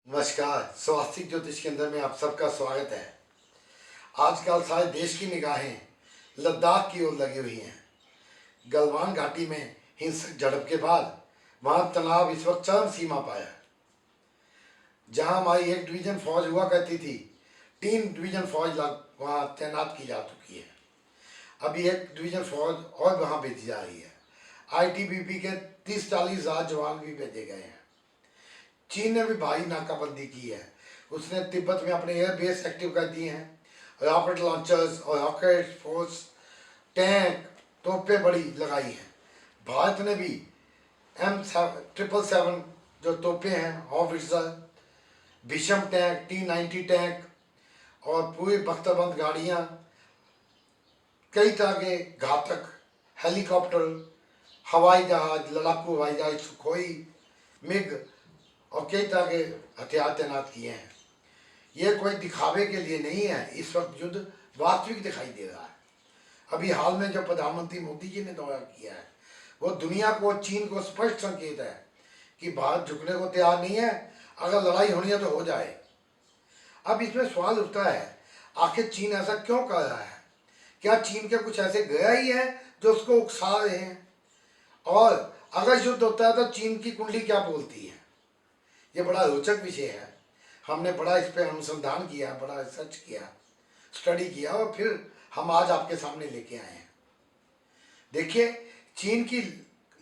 नमस्कार। स्वास्तिक ज्योतिष केंद्र में आप सबका स्वागत है। आजकल सारे देश की निगाहें लद्दाख की ओर लगी हुई हैं। गलवान घाटी में हिंसक झड़प के बाद वहां तनाव इस वक्त चरम सीमा पाया। जहां हमारी एक डिवीजन फौज हुआ करती थी, 3 डिवीजन फौज वहां तैनात की जा चुकी है। अभी एक डिवीजन फौज और वहां भेजी जा रही है। आईटीबीपी के 30-40 हजार जवान भी भेजे गए हैं। चीन ने भी भारी नाकाबंदी की है। उसने तिब्बत में अपने एयरबेस एक्टिव कर दिए हैं। रॉकेट लॉन्चर्स और रॉकेट फोर्स, टैंक, तोपें बड़ी लगाई हैं। भारत ने भी M777 जो तोपें हैं, howitzer, Bhishma tank, T-90 tank और पूरी बख्तरबंद गाड़ियाँ, कई तरह के घातक हेलीकॉप्टर, हवाई जहाज, लड़ाकू हवाई जहाज, सुखोई, मिग और कई तरह के हथियार तैनात किए हैं। ये कोई दिखावे के लिए नहीं है। इस वक्त युद्ध वास्तविक दिखाई दे रहा है। अभी हाल में जो प्रधानमंत्री मोदी जी ने दौरा किया है, वो दुनिया को, चीन को स्पष्ट संकेत है कि भारत झुकने को तैयार नहीं है। अगर लड़ाई होनी है तो हो जाए। अब इसमें सवाल उठता है, आखिर चीन ऐसा क्यों कर रहा है? क्या चीन के कुछ ऐसे गया ही है जो उसको उकसा रहे हैं? और अगर युद्ध होता है तो चीन की कुंडली क्या बोलती है? ये बड़ा रोचक विषय है। हमने बड़ा इस पर अनुसंधान किया, बड़ा रिसर्च किया, स्टडी किया और फिर हम आज आपके सामने लेके आए हैं। देखिए, चीन की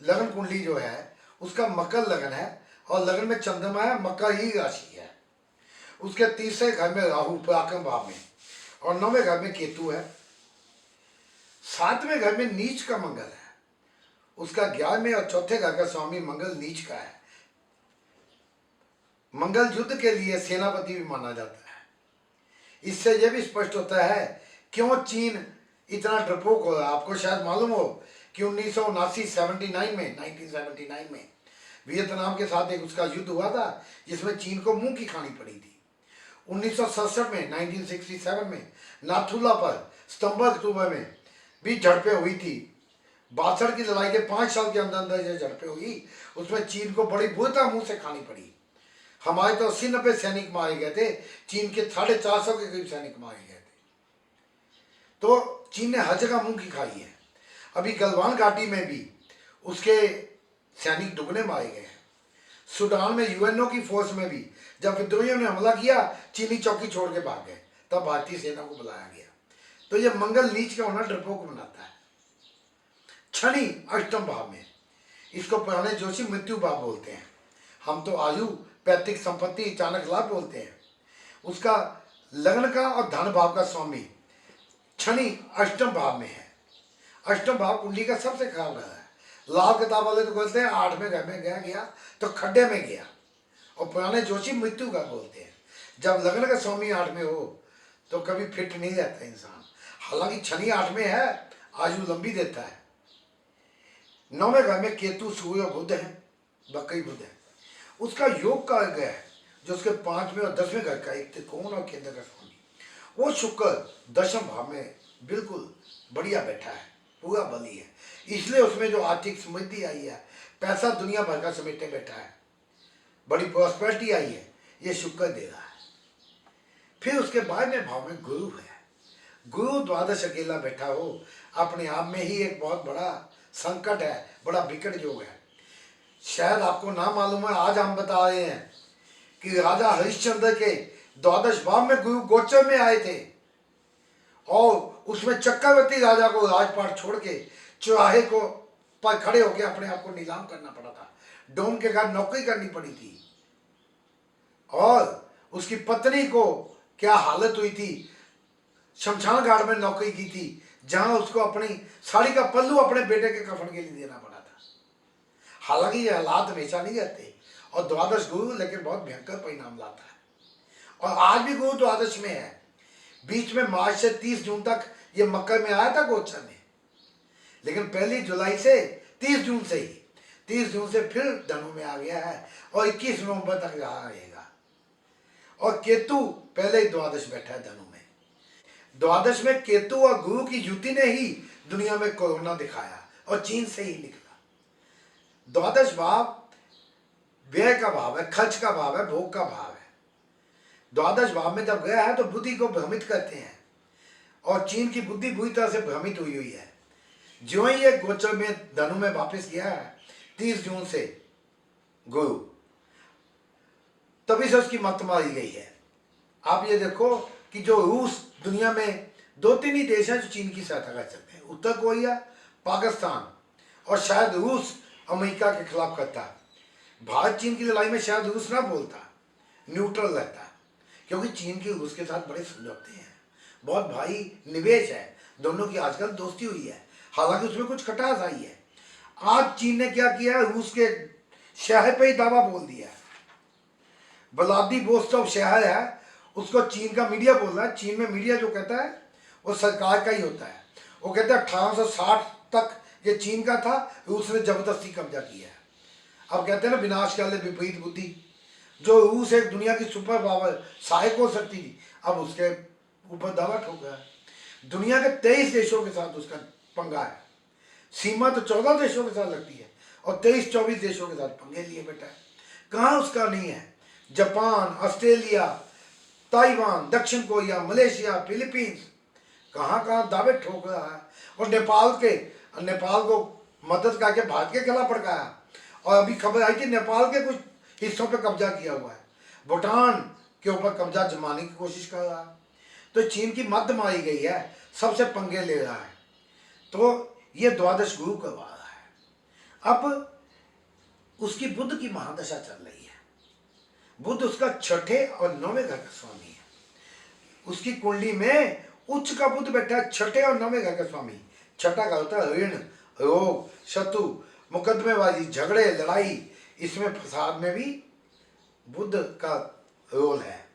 लगन कुंडली जो है उसका मकर लगन है और लगन में चंद्रमा है, मकर ही राशि है। उसके तीसरे घर में राहु पराक्रम भाव में और 9वें घर में केतु है। 7वें घर में नीच का मंगल है। उसका 11वें और चौथे घर का स्वामी मंगल नीच का है। मंगल युद्ध के लिए सेनापति भी माना जाता है। इससे यह भी स्पष्ट होता है क्यों चीन इतना डरपोक हो रहा है। आपको शायद मालूम हो कि 1979 में वियतनाम के साथ एक उसका युद्ध हुआ था, जिसमें चीन को मुंह की खानी पड़ी थी। 1967 में नाथुला पर सितंबर अक्टूबर में भी झड़पें हुई थी। 62 की लड़ाई के 5 साल के अंदर अंदर ये झड़पें हुई। उसमें चीन को बड़ी बुरी मुंह से खानी पड़ी। हमारे तो 80-90 सैनिक मारे गए थे, चीन के 450 के करीब सैनिक मारे गए थे। तो चीन ने हर जगह मुंह की खाई है। अभी गलवान घाटी में भी उसके सैनिक दुगने मारे गए हैं। सूडान में यूएनओ की फोर्स में भी जब विद्रोहियों ने हमला किया, चीनी चौकी छोड़ के भाग गए, तब भारतीय सेना को बुलाया गया। तो ये मंगल नीच का होना डरपोक बनाता है। शनि अष्टम भाव में, इसको पुराने जोशी मृत्यु भाव बोलते हैं। हम तो आयु, पैतृक संपत्ति, अचानक लाभ बोलते हैं। उसका लग्न का और धन भाव का स्वामी शनि अष्टम भाव में है। अष्टम भाव कुंडली का सबसे खराब रहा है। लाभ किताब वाले तो बोलते हैं 8वें घर में गया तो खड्डे में गया, और पुराने जोशी मृत्यु का बोलते हैं। जब लग्न का स्वामी 8 में हो तो कभी फिट नहीं रहता इंसान। हालांकि शनि 8 में है, आयु लंबी देता है। 9वें घर में केतु, सूर्य और बुध है, बकरी बुध है। उसका योग का गया है जो उसके 5वें और 10वें घर का एक त्रिकोण और केंद्र का स्वामी, वो शुक्र दशम भाव में बिल्कुल बढ़िया बैठा है, पूरा बली है। इसलिए उसमें जो आर्थिक समृद्धि आई है, पैसा दुनिया भर का समेटे बैठा है, बड़ी प्रॉस्पेरिटी आई है, ये शुक्र दे रहा है। फिर उसके बाद में भाव में गुरु है। गुरु द्वादश अकेला बैठा हो, अपने आप में ही एक बहुत बड़ा संकट है, बड़ा विकट योग है। शायद आपको ना मालूम है, आज हम बता रहे हैं कि राजा हरिश्चंद्र के द्वादश भाव में गुरु गोचर में आए थे और उसमें चक्रवर्ती राजा को राजपाट छोड़ के चौराहे को पर खड़े होकर अपने आप को नीलाम करना पड़ा था। डोम के घर नौकरी करनी पड़ी थी और उसकी पत्नी को क्या हालत हुई थी, शमशान घाट में नौकरी की थी, जहां उसको अपनी साड़ी का पल्लू अपने बेटे के कफन के लिए देना पड़ा था। हालांकि ये हालात हमेशा नहीं रहते और द्वादश गुरु लेकिन बहुत भयंकर परिणाम लाता है। और आज भी गुरु द्वादश में है। बीच में मार्च से 30 जून तक ये मकर में आया था गोचर में, लेकिन 1 जुलाई से 30 जून से ही 30 जून से फिर धनु में आ गया है और 21 नवंबर तक रहा रहेगा। और केतु पहले ही द्वादश बैठा है धनु में। द्वादश में केतु और गुरु की युति ने ही दुनिया में कोरोना दिखाया और चीन से ही निकला। द्वादश भाव व्यय का भाव है, खर्च का भाव है, भोग का भाव है। द्वादश भाव में जब गया है तो बुद्धि को भ्रमित करते हैं, और चीन की बुद्धि बुरी तरह से भ्रमित हुई हुई है। जो ही ये गोचर में धनु में वापस गया है 30 जून से गुरु, तभी से उसकी मत मारी गई है। आप ये देखो कि जो रूस, दुनिया में 2-3 ही देश हैं जो चीन की सहायता कर सकते हैं, उत्तर कोरिया, पाकिस्तान और शायद रूस अमेरिका के खिलाफ करता है। भारत चीन की लड़ाई में शायद रूस ना बोलता, न्यूट्रल रहता, क्योंकि चीन की रूस के साथ बड़े समझौते हैं, बहुत भाई निवेश है, दोनों की आजकल दोस्ती हुई है, हालांकि उसमें कुछ खटास आई है। आज चीन ने क्या किया है, रूस के शहर पे ही दावा बोल दिया है। व्लादिवोस्तोक शहर है, उसको चीन का मीडिया बोल रहा है। चीन में मीडिया जो कहता है वो सरकार का ही होता है। वो कहते हैं 1860 तक ये चीन का था, रूस ने जबरदस्ती कब्जा किया है। अब कहते हैं ना, विनाश काले विपरीत बुद्धि। जो रूस एक दुनिया की सुपर पावर सहायक हो सकती थी, अब उसके ऊपर दावा ठोक रहा है। दुनिया के 23 देशों के साथ उसका पंगा है। सीमा तो 14 देशों के साथ लगती है और 23-24 देशों के साथ पंगे लिए बैठा है। कहाँ उसका नहीं है? जापान, ऑस्ट्रेलिया, ताइवान, दक्षिण कोरिया, मलेशिया, फिलीपींस, कहाँ कहाँ दावे ठोक रहा है। और नेपाल को मदद करके भारत के खिलाफ भड़काया। और अभी खबर आई कि नेपाल के कुछ हिस्सों पे कब्जा किया हुआ है, भूटान के ऊपर कब्जा जमाने की कोशिश कर रहा है। तो चीन की मत मारी गई है, सबसे पंगे ले रहा है। तो ये द्वादश गुरु करवा रहा है। अब उसकी बुध की महादशा चल रही है। बुध उसका 6ठे और 9वें घर का स्वामी है। उसकी कुंडली में उच्च का बुध बैठा है, 6ठे और 9वें घर का स्वामी। 6ठा का होता है ऋण, रोग, शत्रु, मुकदमेबाजी, झगड़े, लड़ाई। इसमें फसाद में भी बुध का रोल है,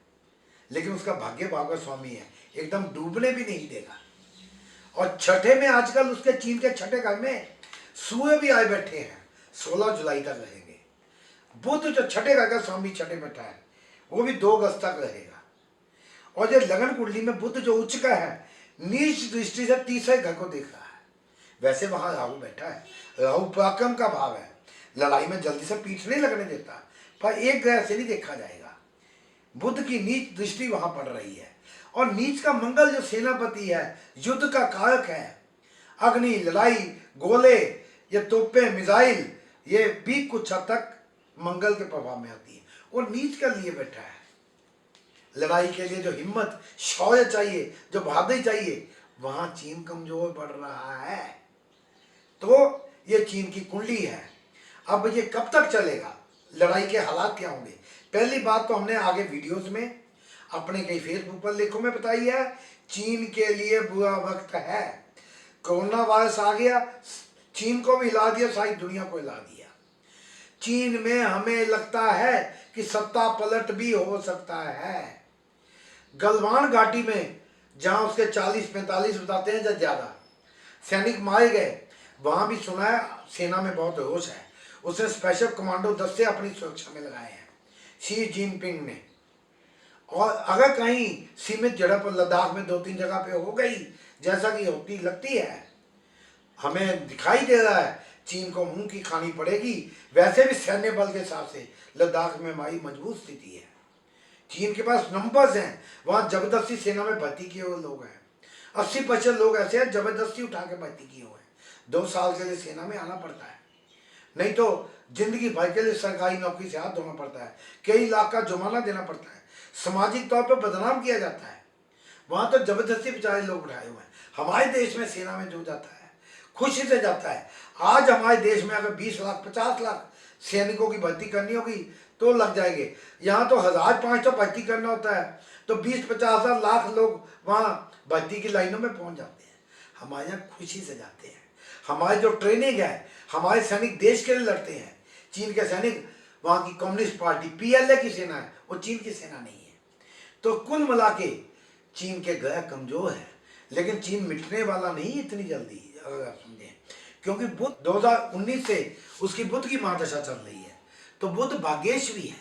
लेकिन उसका भाग्य भाव का स्वामी है, एकदम डूबने भी नहीं देगा। और 6ठे में आजकल उसके चीन के 6ठे घर में सूर्य भी आए बैठे हैं, 16 जुलाई तक रहेंगे। बुध जो 6ठे घर का स्वामी 6ठे में बैठा है, वो भी 2 अगस्त तक रहेगा। और ये लगन कुंडली में बुध जो उच्च का है, नीच दृष्टि से तीसरे घर को देख रहा है। वैसे वहां राहु बैठा है, राहु पराक्रम का भाव है, लड़ाई में जल्दी से पीठ नहीं लगने देता, पर एक ग्रह से नहीं देखा जाएगा। बुध की नीच दृष्टि वहां पड़ रही है। और नीच का मंगल जो सेनापति है, युद्ध का कारक है, अग्नि, लड़ाई, गोले, ये तोपे, मिसाइल, ये भी कुछ हद तक मंगल के प्रभाव में आती है। और नीच का लिए बैठा है। लड़ाई के लिए जो हिम्मत, शौर्य चाहिए, जो बहादुरी चाहिए, वहां चीन कमजोर पड़ रहा है। तो ये चीन की कुंडली है। अब ये कब तक चलेगा, लड़ाई के हालात क्या होंगे? पहली बात तो हमने आगे वीडियोस में, अपने कई फेसबुक पर लेखों में बताई है, चीन के लिए बुरा वक्त है। कोरोना वायरस आ गया, चीन को भी हिला दिया, सारी दुनिया को हिला दिया। चीन में हमें लगता है कि सत्ता पलट भी हो सकता है। गलवान घाटी में जहां उसके 40-45 बताते हैं या ज्यादा सैनिक मारे गए, वहां भी सुना है सेना में बहुत रोष है। उसने स्पेशल कमांडो दस्ते अपनी सुरक्षा में लगाए हैं शी जिनपिंग ने। और अगर कहीं सीमित जगह पर, लद्दाख में 2-3 जगह पे हो गई, जैसा कि होती लगती है, हमें दिखाई दे रहा है, चीन को मुंह की खानी पड़ेगी। वैसे भी सैन्य बल के हिसाब से लद्दाख में हमारी मजबूत स्थिति है। चीन के पास नंबर्स हैं, वहां जबरदस्ती सेना में भर्ती किए हुए लोग हैं। 80% लोग ऐसे हैं जबरदस्ती उठा के भर्ती किए हुए हैं। 2 साल के लिए सेना में आना पड़ता है, नहीं तो जिंदगी भर के लिए सरकारी नौकरी से हाथ धोना पड़ता है, कई लाख का जुर्माना देना पड़ता है, सामाजिक तौर पर बदनाम किया जाता है। वहां तो जबरदस्ती बेचारे लोग उठाए हुए हैं। हमारे देश में सेना में जो जाता है खुशी से जाता है। आज हमारे देश में अगर 20 लाख 50 लाख सैनिकों की भर्ती करनी होगी तो लग जाएंगे। यहाँ तो 1500 भर्ती करना होता है, तो 20-50 लाख लोग वहाँ भर्ती की लाइनों में पहुँच जाते हैं। हमारे यहाँ खुशी से जाते हैं। हमारी जो ट्रेनिंग है, हमारे सैनिक देश के लिए लड़ते हैं। चीन के सैनिक, वहाँ की कम्युनिस्ट पार्टी PLA की सेना है, वो चीन की सेना नहीं है। तो कुल मिला के चीन के ग्रह कमजोर है, लेकिन चीन मिटने वाला नहीं इतनी जल्दी, अगर आप समझें। क्योंकि बुध 2019 से उसकी बुध की महादशा चल रही है, तो बुध भाग्येश्वरी है,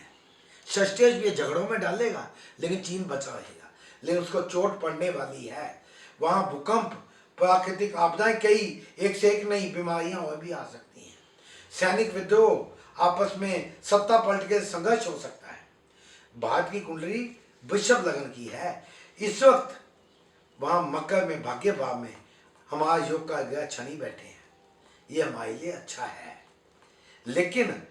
षष्टेश भी झगड़ों में डालेगा, लेकिन चीन बचा रहेगा। लेकिन उसको चोट पड़ने वाली है। वहाँ भूकंप, प्राकृतिक आपदाएं, कई एक से एक नई बीमारियां और भी आ सकती हैं। सैनिक विद्रोह, आपस में सत्ता पलट के संघर्ष हो सकता है। भारत की कुंडली वृषभ लगन की है। इस वक्त वहाँ मकर में भाग्य भाव में हमारा योग का ग्रह शनि बैठे हैं, ये हमारे लिए अच्छा है। लेकिन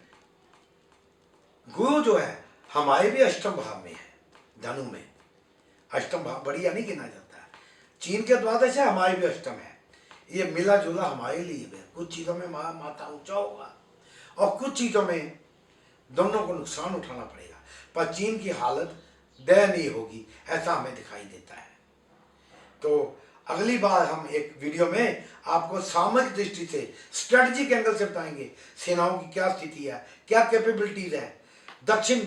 गुरु जो है हमारे भी अष्टम भाव में है, धनु में। अष्टम भाव बढ़िया नहीं गिना जाता है। चीन के द्वादश है, हमारे भी अष्टम है। ये मिला जुला हमारे लिए भी। कुछ चीज़ों में माथा ऊंचा होगा और कुछ चीज़ों में दोनों को नुकसान उठाना पड़ेगा, पर चीन की हालत दयनीय होगी, ऐसा हमें दिखाई देता है। तो अगली बार हम एक वीडियो में आपको सामरिक दृष्टि से, स्ट्रेटजिक एंगल से बताएंगे सेनाओं की क्या स्थिति है, क्या कैपेबिलिटीज है, दक्षिण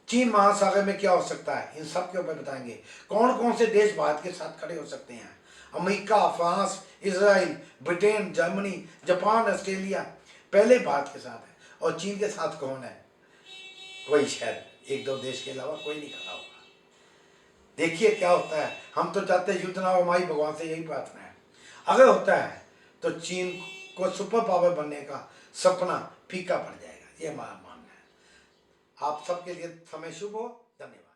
चीन महासागर में क्या हो सकता है, इन सब के ऊपर बताएंगे। कौन कौन से देश भारत के साथ खड़े हो सकते हैं, America, France, Israel, Britain, Germany, Japan, Australia पहले भारत के साथ है, और चीन के साथ कौन है, वही शायद एक दो देश के अलावा कोई नहीं खड़ा होगा। देखिए क्या होता है। हम तो चाहते हैं युद्ध ना हो, हमारी भगवान से यही प्रार्थना है। अगर होता है तो चीन को सुपर पावर बनने का सपना फीका पड़ जाएगा, ये हमारा मानना है। आप सबके लिए समय शुभ हो। धन्यवाद।